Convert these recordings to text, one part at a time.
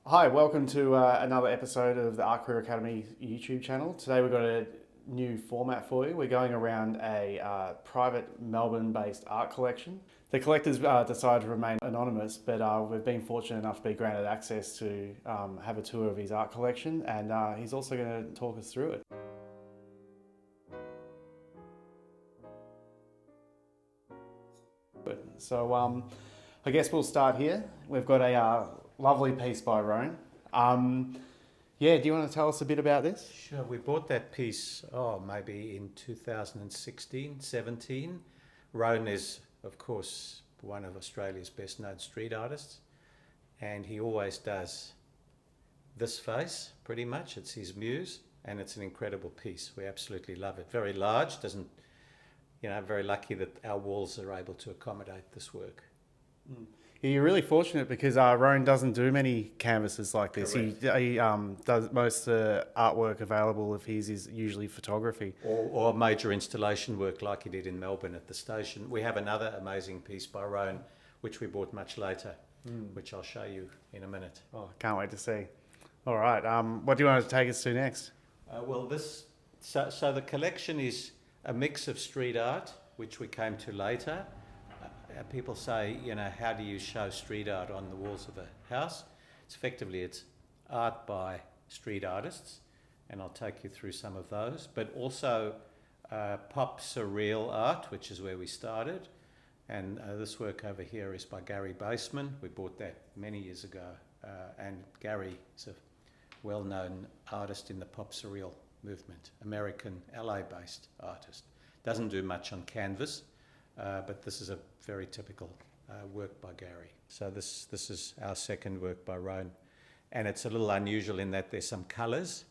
Hi, welcome to another episode of the Art Career Academy YouTube channel. Today we've got a new format for you. We're going around a private Melbourne-based art collection. The collectors decided to remain anonymous, but we've been fortunate enough to be granted access to have a tour of his art collection, and he's also going to talk us through it. So I guess we'll start here. We've got a lovely piece by Rone. Yeah, do you want to tell us a bit about this? Sure, we bought that piece, maybe in 2016, 17. Rone is, of course, one of Australia's best known street artists, and he always does this face, pretty much. It's his muse, and it's an incredible piece. We absolutely love it. Very large, very lucky that our walls are able to accommodate this work. Mm. Yeah, you're really fortunate because Rone doesn't do many canvases like this. Correct. He does most of the artwork available of his is usually photography. Or major installation work like he did in Melbourne at the station. We have another amazing piece by Rone, which we bought much later, which I'll show you in a minute. Oh, can't wait to see. All right, what do you want to take us to next? So the collection is a mix of street art, which we came to later. People say, how do you show street art on the walls of a house? It's art by street artists, and I'll take you through some of those, but also pop surreal art, which is where we started. And this work over here is by Gary Baseman. We bought that many years ago, and Gary is a well-known artist in the pop surreal movement, American LA-based artist. Doesn't do much on canvas, but this is a very typical work by Gary. So this is our second work by Rone, and it's a little unusual in that there's some colours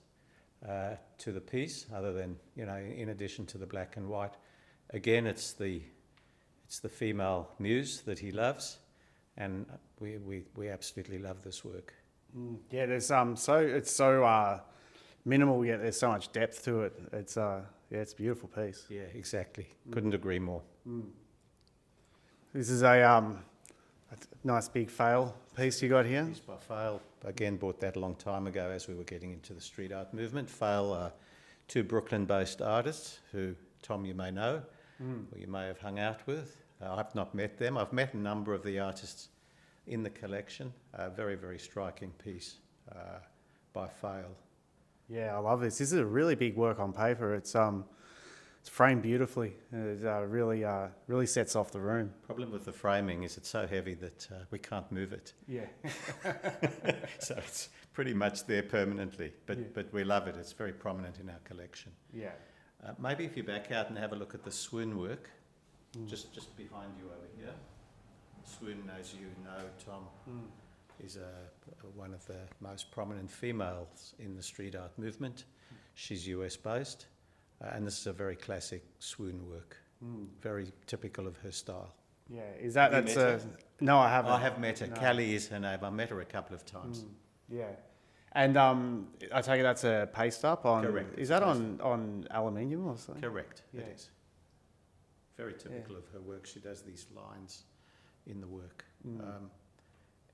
to the piece, other than in addition to the black and white. Again, it's the female muse that he loves, and we absolutely love this work. Yeah, there's it's so minimal yet there's so much depth to it. It's it's a beautiful piece. Yeah, exactly. Couldn't agree more. This is a nice big Faile piece you got here. Piece by Faile. Again, bought that a long time ago as we were getting into the street art movement. Faile are two Brooklyn-based artists who, Tom, you may know, or you may have hung out with. I've not met them. I've met a number of the artists in the collection. A very, very striking piece by Faile. Yeah, I love this. This is a really big work on paper. It's framed beautifully. It really sets off the room. Problem with the framing is it's so heavy that we can't move it. Yeah. So it's pretty much there permanently, but we love it. It's very prominent in our collection. Yeah. Maybe if you back out and have a look at the swoon work, just behind you over here. Swoon, as you know, Tom, is one of the most prominent females in the street art movement. She's US based, and this is a very classic swoon work, very typical of her style. Yeah, no, I haven't. I have met her. No. Callie is her name. I met her a couple of times. Yeah, and I take it that's a paste up on. Correct. Is that on aluminium or something? Correct. Yeah. It is. Very typical of her work. She does these lines in the work.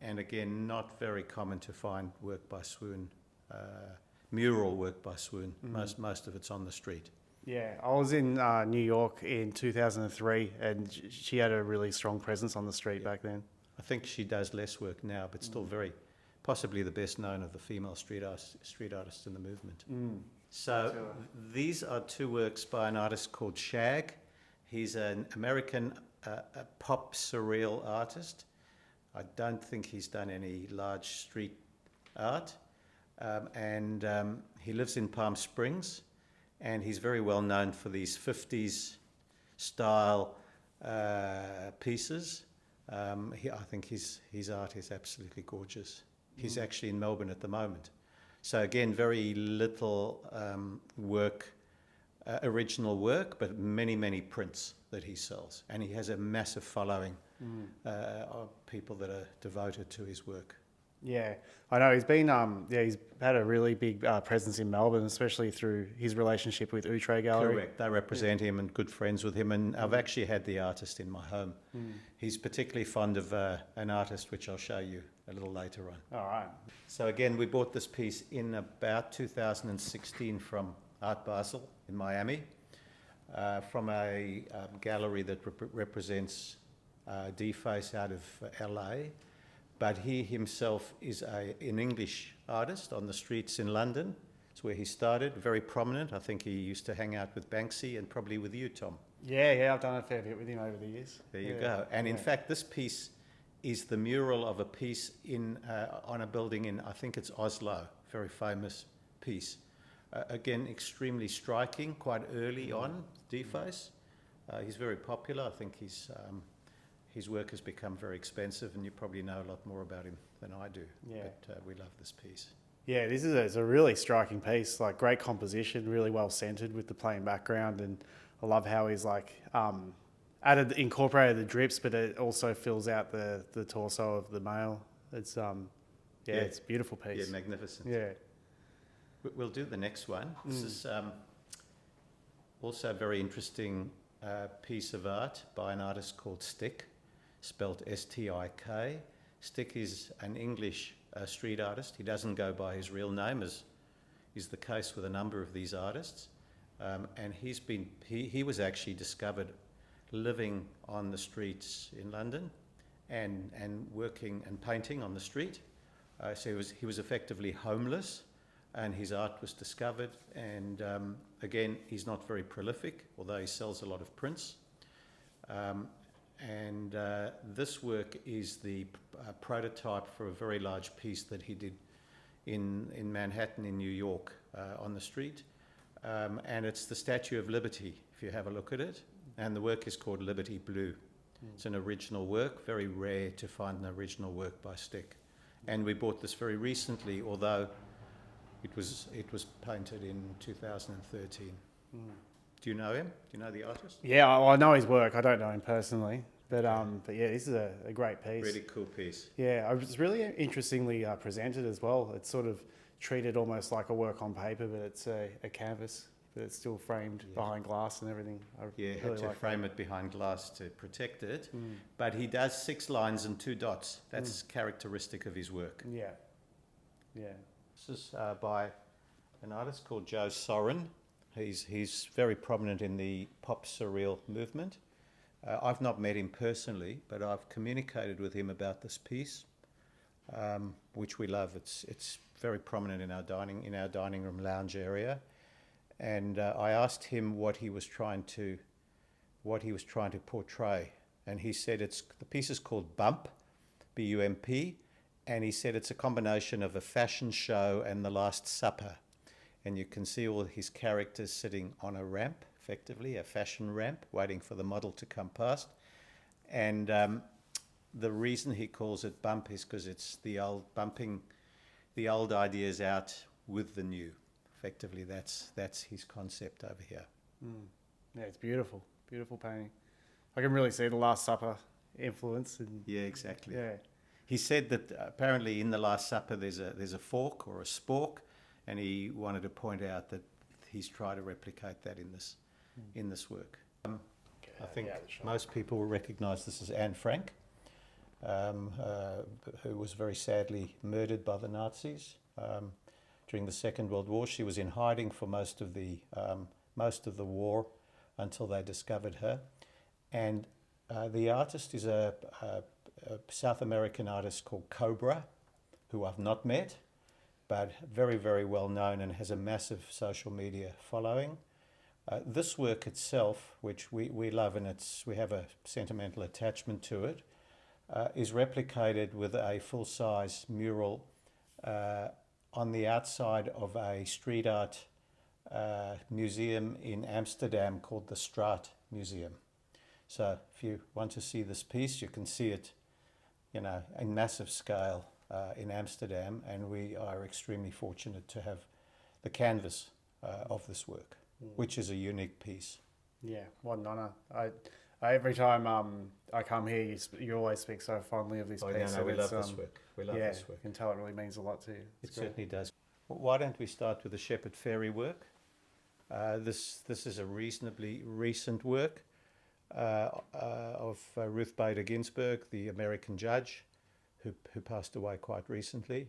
And again, not very common to find work by swoon, mural work by swoon. Most of it's on the street. Yeah, I was in New York in 2003, and she had a really strong presence on the street back then. I think she does less work now, but still possibly the best known of the female street artists in the movement. So these are two works by an artist called Shag. He's an American pop surreal artist. I don't think he's done any large street art. And he lives in Palm Springs, and he's very well known for these 50s style pieces. I think his art is absolutely gorgeous. He's actually in Melbourne at the moment. So again, very little original work, but many, many prints that he sells. And he has a massive following of people that are devoted to his work. Yeah, I know he's been he's had a really big presence in Melbourne, especially through his relationship with Outre Gallery. Correct. They represent him and good friends with him, and I've actually had the artist in my home. He's particularly fond of an artist which I'll show you a little later on. All right. So again, we bought this piece in about 2016 from Art Basel in Miami, from a gallery that represents D-Face out of LA. But he himself is an English artist on the streets in London. It's where he started, very prominent. I think he used to hang out with Banksy and probably with you, Tom. Yeah, I've done a fair bit with him over the years. There you go. And in fact, this piece is the mural of a piece on a building in, I think it's Oslo, very famous piece. Again, extremely striking, quite early on, D-Face. He's very popular. I think his work has become very expensive, and you probably know a lot more about him than I do. Yeah. But we love this piece. Yeah, this is it's a really striking piece, like great composition, really well centered with the plain background, and I love how he's like incorporated the drips, but it also fills out the torso of the male. It's it's a beautiful piece. Yeah, magnificent. Yeah. We'll do the next one. This is also a very interesting piece of art by an artist called Stick, spelt S-T-I-K. Stick is an English street artist. He doesn't go by his real name, as is the case with a number of these artists. And he was actually discovered living on the streets in London and working and painting on the street. So he was effectively homeless, and his art was discovered. And again, he's not very prolific, although he sells a lot of prints. This work is the prototype for a very large piece that he did in Manhattan in New York on the street. And it's the Statue of Liberty, if you have a look at it. And the work is called Liberty Blue. It's an original work, very rare to find an original work by Stick. And we bought this very recently, although it was painted in 2013. Do you know him? Do you know the artist? Yeah, well, I know his work. I don't know him personally, but yeah, this is a great piece. Really cool piece. Yeah, it was really interestingly presented as well. It's sort of treated almost like a work on paper, but it's a canvas, but it's still framed behind glass and everything. Had to frame it behind glass to protect it. But he does 6 lines and 2 dots. That's characteristic of his work. Yeah. This is by an artist called Joe Sorin. He's very prominent in the pop surreal movement. I've not met him personally, but I've communicated with him about this piece, which we love. It's very prominent in our dining room lounge area, and I asked him what he was trying to portray, and he said the piece is called Bump, B-U-M-P, and he said it's a combination of a fashion show and The Last Supper. And you can see all his characters sitting on a ramp, effectively, a fashion ramp, waiting for the model to come past. And the reason he calls it Bump is because it's the old bumping, the old ideas out with the new. Effectively, that's his concept over here. Yeah, it's beautiful. Beautiful painting. I can really see the Last Supper influence. Yeah, exactly. Yeah. He said that apparently in The Last Supper there's a fork or a spork, and he wanted to point out that he's tried to replicate that in this work. I think most people will recognise this as Anne Frank, who was very sadly murdered by the Nazis during the Second World War. She was in hiding for most of the war until they discovered her. And the artist is a South American artist called Cobra, who I've not met, but very, very well known and has a massive social media following. This work itself, which we love and we have a sentimental attachment to it, is replicated with a full-size mural on the outside of a street art museum in Amsterdam called the Straat Museum. So if you want to see this piece, you can see it, in massive scale in Amsterdam, and we are extremely fortunate to have the canvas of this work, which is a unique piece. Yeah, what an honour. Every time I come here, you always speak so fondly of this Oh, piece. no, we love it's, this work. We love yeah, this work. you can tell it really means a lot to you. It It's great. certainly does. Well, why don't we start with the Shepard Fairey work? This is a reasonably recent work of Ruth Bader Ginsburg, the American judge who passed away quite recently,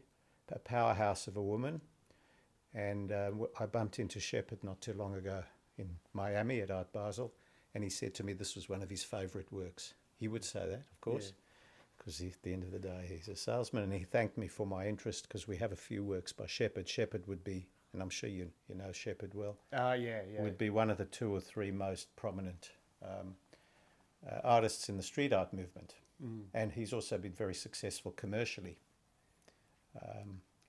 a powerhouse of a woman. And I bumped into Shepard not too long ago in Miami at Art Basel, and he said to me this was one of his favourite works. He would say that, of course, because at the end of the day he's a salesman, and he thanked me for my interest because we have a few works by Shepard. Shepard would be, and I'm sure you know Shepard well, would be one of the 2 or 3 most prominent artists in the street art movement. And he's also been very successful commercially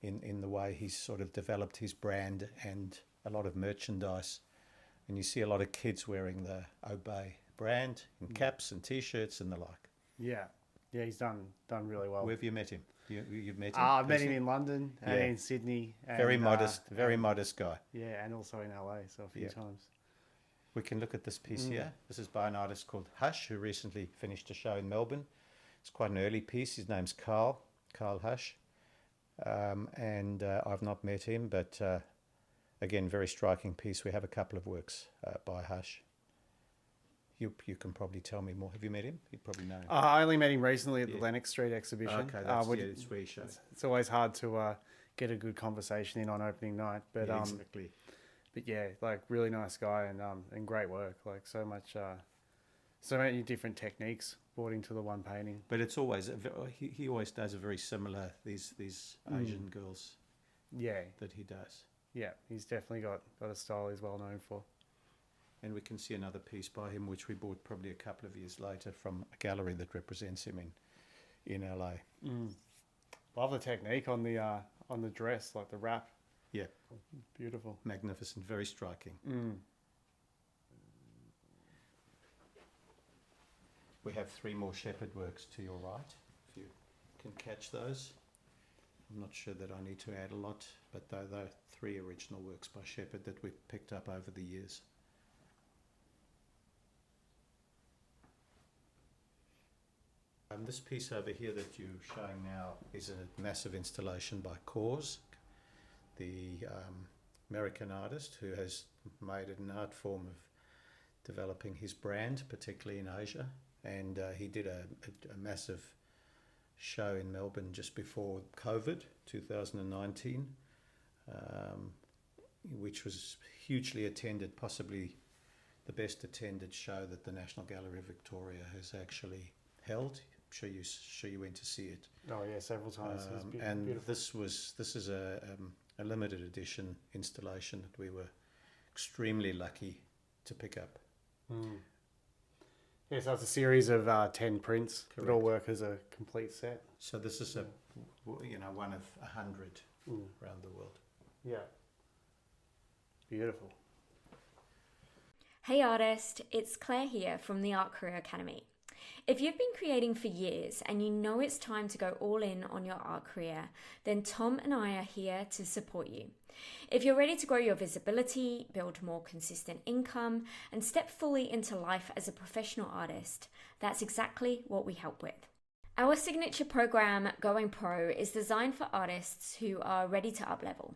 in the way he's sort of developed his brand and a lot of merchandise. And you see a lot of kids wearing the Obey brand in caps and T-shirts and the like. Yeah, he's done really well. Where have you met him? You've met him? I've met him in London and in Sydney. And, very modest guy. Yeah, and also in LA, so a few times. We can look at this piece here. This is by an artist called Hush, who recently finished a show in Melbourne. It's quite an early piece. His name's Carl Hush. And I've not met him, but again, very striking piece. We have a couple of works by Hush. You can probably tell me more. Have you met him? You probably know him. I only met him recently at the Lennox Street exhibition. Okay, that's where he shows. It's always hard to get a good conversation in on opening night, but Exactly. But yeah, like really nice guy and great work. Like so many different techniques brought into the one painting. But it's always he always does a very similar these Asian girls. Yeah, that he does. Yeah, he's definitely got a style he's well known for. And we can see another piece by him, which we bought probably a couple of years later from a gallery that represents him in LA. Love the technique on the dress, like the wrap. Yeah, beautiful, magnificent, very striking. We have 3 more Shepard works to your right, if you can catch those. I'm not sure that I need to add a lot, but they're 3 original works by Shepard that we've picked up over the years. This piece over here that you're showing now is a massive installation by Kaws, the American artist who has made it an art form of developing his brand, particularly in Asia. And he did a massive show in Melbourne just before COVID, 2019, which was hugely attended, possibly the best attended show that the National Gallery of Victoria has actually held. I'm sure you went to see it. Oh yeah, several times. And beautiful. this is a limited edition installation that we were extremely lucky to pick up. Yeah, so it's a series of 10 prints that all Correct. work as a complete set. So this is one of 100 around the world. Yeah. Beautiful. Hey artist, it's Claire here from the Art Career Academy. If you've been creating for years and you know it's time to go all in on your art career, then Tom and I are here to support you. If you're ready to grow your visibility, build more consistent income, and step fully into life as a professional artist, that's exactly what we help with. Our signature program, Going Pro, is designed for artists who are ready to up-level.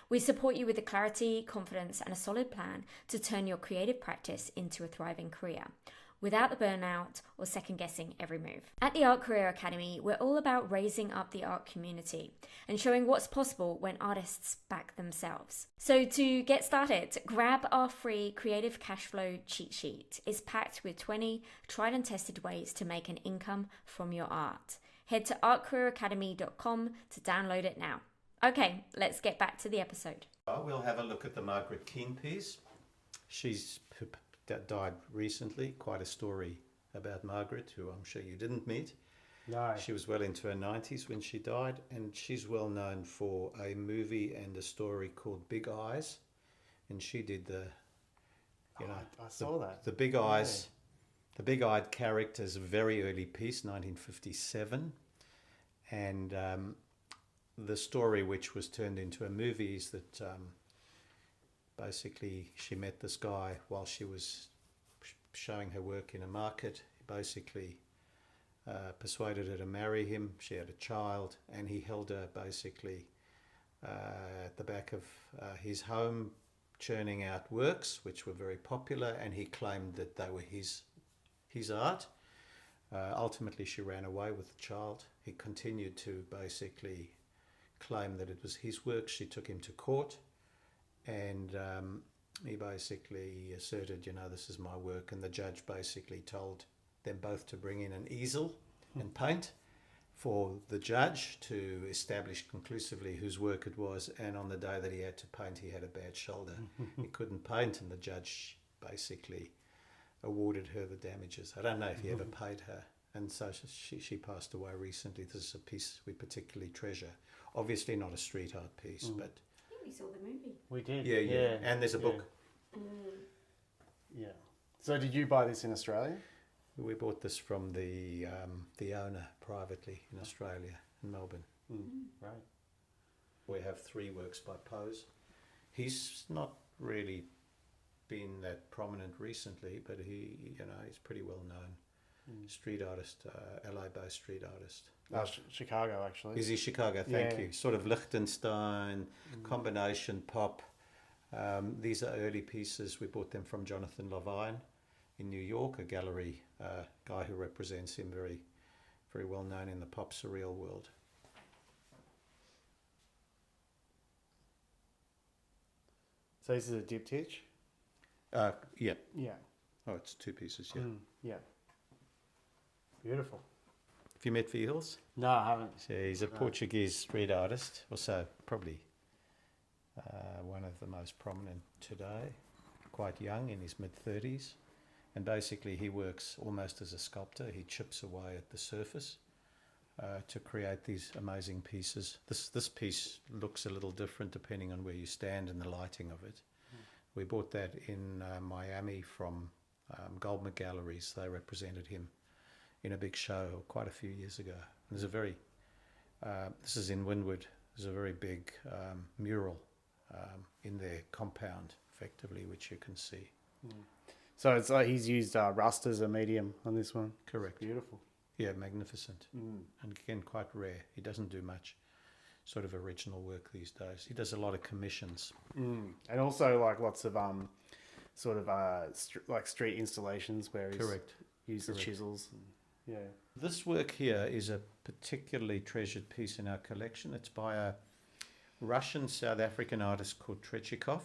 We support you with the clarity, confidence, and a solid plan to turn your creative practice into a thriving career, without the burnout or second-guessing every move. At the Art Career Academy, we're all about raising up the art community and showing what's possible when artists back themselves. So to get started, grab our free Creative Cashflow cheat sheet. It's packed with 20 tried and tested ways to make an income from your art. Head to artcareeracademy.com to download it now. Okay, let's get back to the episode. We'll have a look at the Margaret Keane piece. She's died recently. Quite a story about Margaret, who I'm sure you didn't meet. No. She was well into her 90s when she died, and she's well known for a movie and a story called Big Eyes. And she did I saw that. The Big Eyes, the big-eyed character's a very early piece, 1957. And the story, which was turned into a movie, is that basically she met this guy while she was showing her work in a market. He basically persuaded her to marry him. She had a child, and he held her basically at the back of his home, churning out works which were very popular, and he claimed that they were his art. Ultimately, she ran away with the child. He continued to basically claim that it was his work. She took him to court, and he basically asserted, this is my work, and the judge basically told them both to bring in an easel and paint for the judge to establish conclusively whose work it was. And on the day that he had to paint, he had a bad shoulder. He couldn't paint, and the judge basically awarded her the damages. I don't know if he ever paid her. And so she passed away recently. This is a piece we particularly treasure. Obviously not a street art piece, but... I think we saw the movie. We did. Yeah. And there's a book. Yeah. So did you buy this in Australia? We bought this from the owner privately in Australia, in Melbourne. Right. We have 3 works by Pose. He's not really been that prominent recently, but he's pretty well known. Street artist, LA-based street artist. Chicago, actually. Is he Chicago? Thank you. Sort of Liechtenstein, combination pop. These are early pieces. We bought them from Jonathan Levine in New York, a gallery guy who represents him, very, very well known in the pop surreal world. So this is a diptych? Yeah. Yeah. Oh, it's 2 pieces, yeah. Yeah. Beautiful. Have you met Faile? No, I haven't. So he's a Portuguese street artist, also probably one of the most prominent today, quite young, in his mid-30s. And basically he works almost as a sculptor. He chips away at the surface to create these amazing pieces. This piece looks a little different depending on where you stand and the lighting of it. We bought that in Miami from Goldman Galleries. They represented him in a big show quite a few years ago. There's a very, this is in Wynwood, there's a very big mural in their compound, effectively, which you can see. So it's like he's used rust as a medium on this one. Correct. Beautiful. Yeah, magnificent. And again, quite rare. He doesn't do much sort of original work these days. He does a lot of commissions. And also like lots of sort of like street installations where he's used the chisels. Yeah. This work here is a particularly treasured piece in our collection. It's by a Russian-South African artist called Trechikov.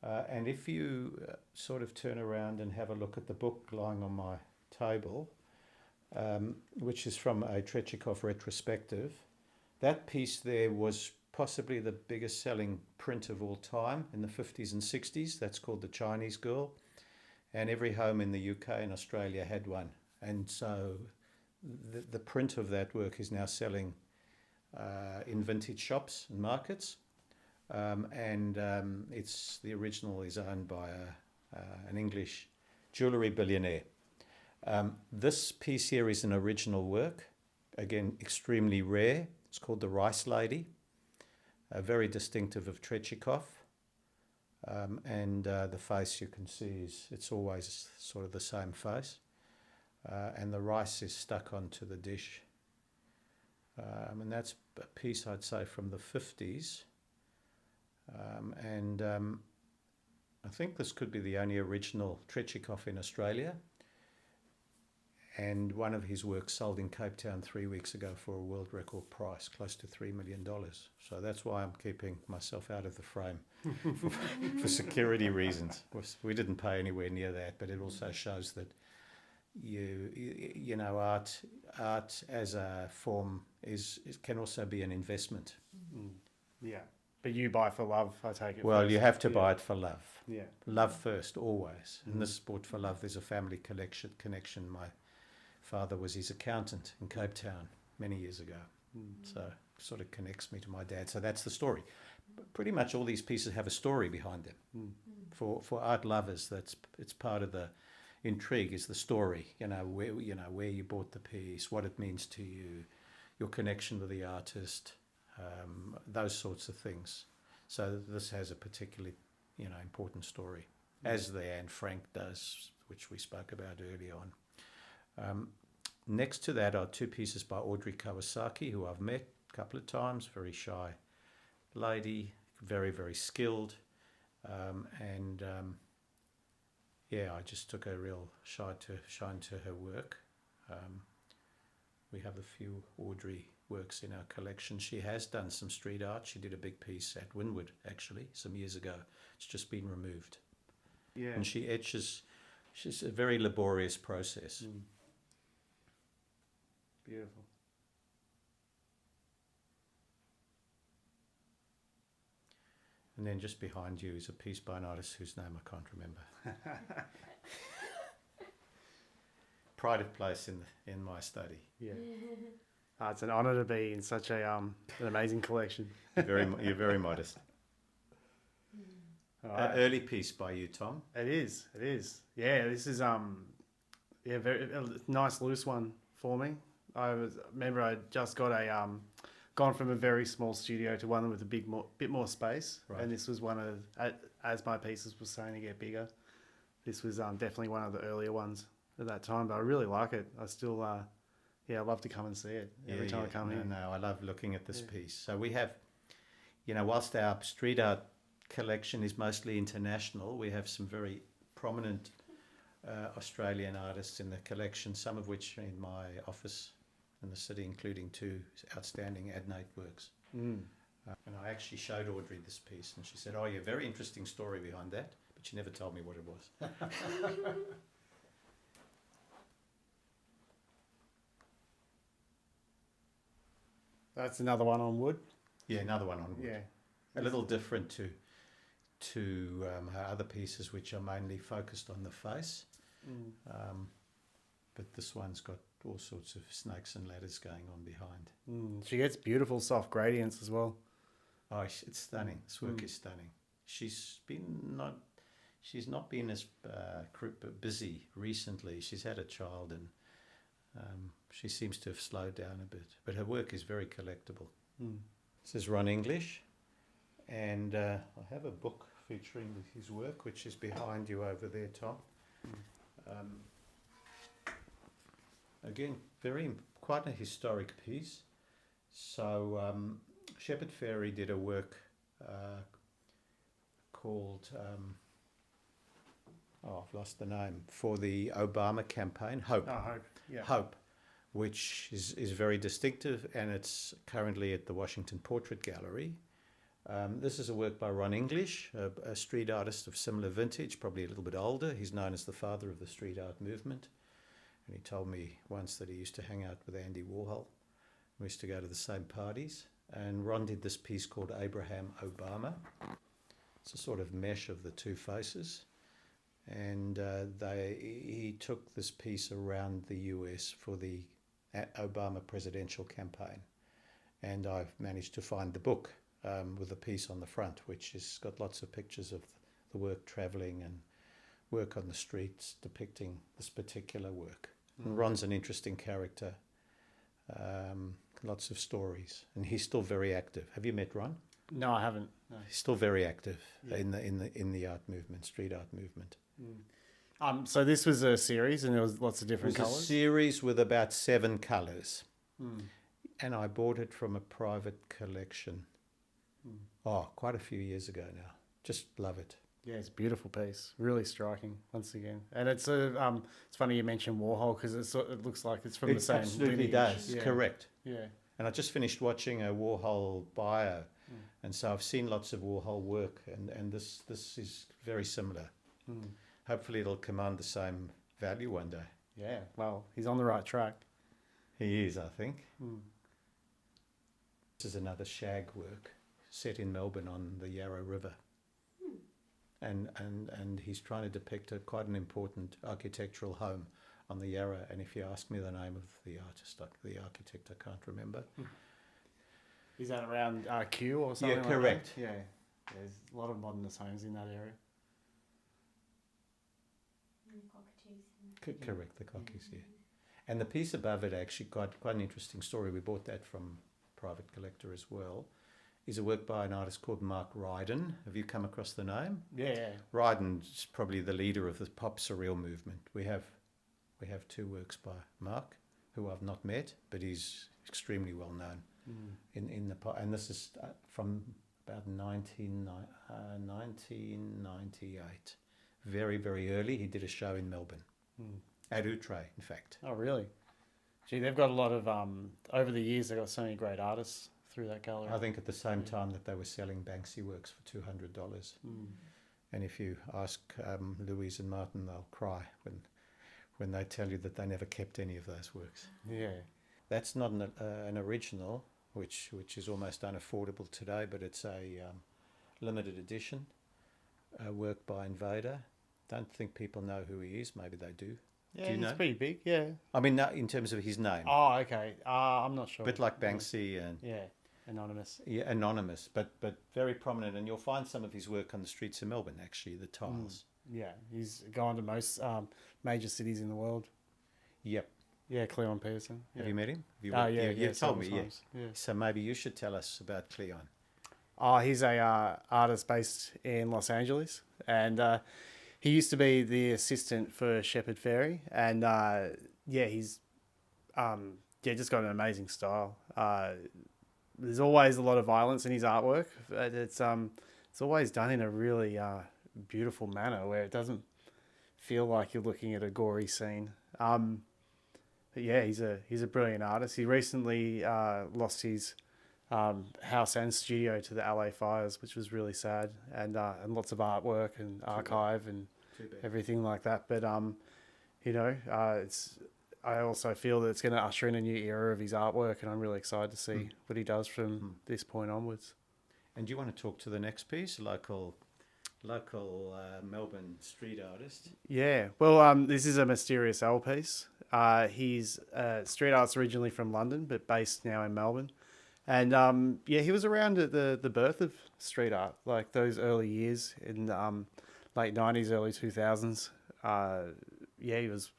And if you sort of turn around and have a look at the book lying on my table, which is from a Trechikov retrospective, that piece there was possibly the biggest selling print of all time in the 50s and 60s. That's called The Chinese Girl. And every home in the UK and Australia had one. And so the print of that work is now selling in vintage shops and markets. It's the original is owned by an English jewellery billionaire. This piece here is an original work, again extremely rare. It's called The Rice Lady, very distinctive of Trechikov. The face you can see it's always sort of the same face. And the rice is stuck onto the dish. And that's a piece, I'd say, from the 50s. I think this could be the only original Trechikov in Australia. And one of his works sold in Cape Town 3 weeks ago for a world record price, close to $3 million. So that's why I'm keeping myself out of the frame for security reasons. We didn't pay anywhere near that, but it also shows that art as a form can also be an investment. Yeah. But you buy for love, I take it. Well, first. you have to buy it for love. Yeah. Love first, always. And this is bought for love. There's a family connection. My father was his accountant in Cape Town many years ago. So it sort of connects me to my dad. So that's the story. Pretty much all these pieces have a story behind them. For art lovers, it's part of the intrigue is the story. Where you bought the piece, what it means to you, your connection with the artist. Those sorts of things. So this has a particularly, important story, as the Anne Frank does which we spoke about earlier on. Next to that are two pieces by Audrey Kawasaki, who I've met a couple of times, very shy lady, very, very skilled. I just took a real shine to her work. We have a few Audrey works in our collection. She has done some street art. She did a big piece at Wynwood, actually, some years ago. It's just been removed. Yeah. And she etches. She's a very laborious process. Beautiful. And then just behind you is a piece by an artist whose name I can't remember. Pride of place in my study. Yeah. It's an honour to be in such an amazing collection. You're very modest. All right. An early piece by you, Tom. It is. Yeah, this is very a nice loose one for me. Remember I just got gone from a very small studio to one with a bit more space, right. And this was one of, as my pieces were starting to get bigger, this was definitely one of the earlier ones at that time. But I really like it. I still I love to come and see it every time I come here. No, I love looking at this piece. So we have, whilst our street art collection is mostly international, we have some very prominent Australian artists in the collection, some of which are in my office in the city, including two outstanding adnate works. And I actually showed Audrey this piece, and she said, "Oh, yeah, very interesting story behind that," but she never told me what it was. That's another one on wood. Yeah, another one on wood. Yeah, a little different to her other pieces, which are mainly focused on the face. But this one's got all sorts of snakes and ladders going on behind. She gets beautiful soft gradients as well. Oh, it's stunning. This work is stunning. She's not been as busy recently. She's had a child, and she seems to have slowed down a bit. But her work is very collectible. This is Ron English, and I have a book featuring his work, which is behind you over there, Tom. Again, quite a historic piece. So Shepard Fairey did a work called, I've lost the name, for the Obama campaign, Hope. Oh, Hope. Yeah. Hope, which is very distinctive, and it's currently at the Washington Portrait Gallery. This is a work by Ron English, a street artist of similar vintage, probably a little bit older. He's known as the father of the street art movement. And he told me once that he used to hang out with Andy Warhol. We used to go to the same parties. And Ron did this piece called Abraham Obama. It's a sort of mesh of the two faces. And he took this piece around the US for the Obama presidential campaign. And I've managed to find the book with a piece on the front, which has got lots of pictures of the work travelling and work on the streets depicting this particular work. And Ron's an interesting character, lots of stories, and he's still very active. Have you met Ron? No, I haven't. No. He's still very active in the art movement, street art movement. So this was a series, and there was lots of different It was colours. a series with about 7 colours, and I bought it from a private collection. Quite a few years ago now. Just love it. Yeah, it's a beautiful piece. Really striking, once again. And it's it's funny you mentioned Warhol, because it looks like it's from the same absolutely lineage. does. Yeah. Correct. Yeah. And I just finished watching a Warhol bio, and so I've seen lots of Warhol work, and this is very similar. Hopefully it'll command the same value one day. Yeah, well, he's on the right track. He is, I think. This is another shag work set in Melbourne on the Yarra River. And he's trying to depict quite an important architectural home on the Yarra. And if you ask me the name of the architect, I can't remember. Is that around Kew or something? Yeah, like correct. that? Yeah, there's a lot of modernist homes in that area. Correct, the cockies, yeah. And the piece above it actually quite an interesting story. We bought that from a private collector as well. is a work by an artist called Mark Ryden. Have you come across the name? Yeah. Ryden's probably the leader of the pop surreal movement. We have two works by Mark, who I've not met, but he's extremely well known in the pop. And this is from about 1998. Very, very early. He did a show in Melbourne, at Outre, in fact. Oh, really? Gee, they've got a lot of, over the years, they've got so many great artists through that gallery. I think at the same time that they were selling Banksy works for $200. And if you ask Louise and Martin, they'll cry when they tell you that they never kept any of those works. Yeah. That's not an original, which is almost unaffordable today, but it's a limited edition work by Invader. Don't think people know who he is. Maybe they do. Yeah, do you he's know? pretty big, yeah. I mean, in terms of his name. Oh, okay. I'm not sure. A bit like Banksy and... Yeah, anonymous. Yeah, anonymous, but very prominent. And you'll find some of his work on the streets of Melbourne, actually, the tiles. Yeah, he's gone to most major cities in the world. Yep. Yeah, Cleon Peterson. Yeah. Have you met him? Yeah, you told me, yeah. times. Yeah. So maybe you should tell us about Cleon. Oh, he's a artist based in Los Angeles, and he used to be the assistant for Shepard Fairey, and he's just got an amazing style. There's always a lot of violence in his artwork. It's always done in a really beautiful manner where it doesn't feel like you're looking at a gory scene. But yeah, he's a brilliant artist. He recently lost his house and studio to the LA fires, which was really sad, and lots of artwork and archive and everything like that. But I also feel that it's going to usher in a new era of his artwork, and I'm really excited to see what he does from this point onwards. And do you want to talk to the next piece, local Melbourne street artist? Yeah, well, this is a Mysterious L piece. He's street art's originally from London, but based now in Melbourne. And he was around at the birth of street art, like those early years in late 90s, early 2000s. He was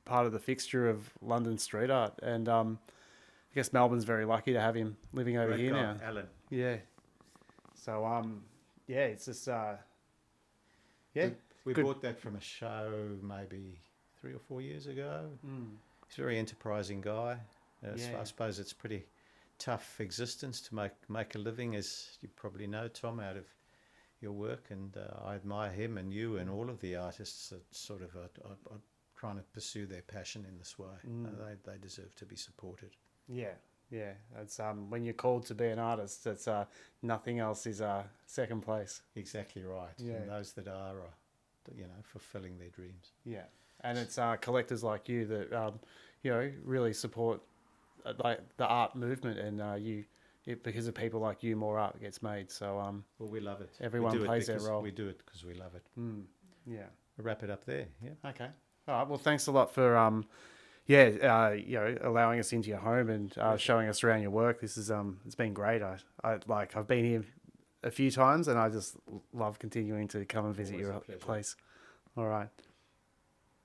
part of the fixture of London street art. And I guess Melbourne's very lucky to have him living over here now. Alan. Yeah. So, it's just... We good. bought that from a show maybe 3 or 4 years ago. He's a very enterprising guy. I suppose it's pretty tough existence to make a living, as you probably know, Tom, out of your work. And I admire him and you and all of the artists that sort of are trying to pursue their passion in this way. They deserve to be supported. Yeah. It's when you're called to be an artist, it's nothing else is second place. Exactly right. Yeah. And those that are fulfilling their dreams. Yeah, and it's collectors like you that really support like the art movement, and because of people like you, more art gets made. So well, we love it. Everyone plays their role. We do it because we love it. Yeah. We'll wrap it up there. Yeah. Okay. All right. Well, thanks a lot for allowing us into your home and showing us around your work. This is it's been great. I've been here a few times, and I just love continuing to come and visit Always your a pleasure. place. All right.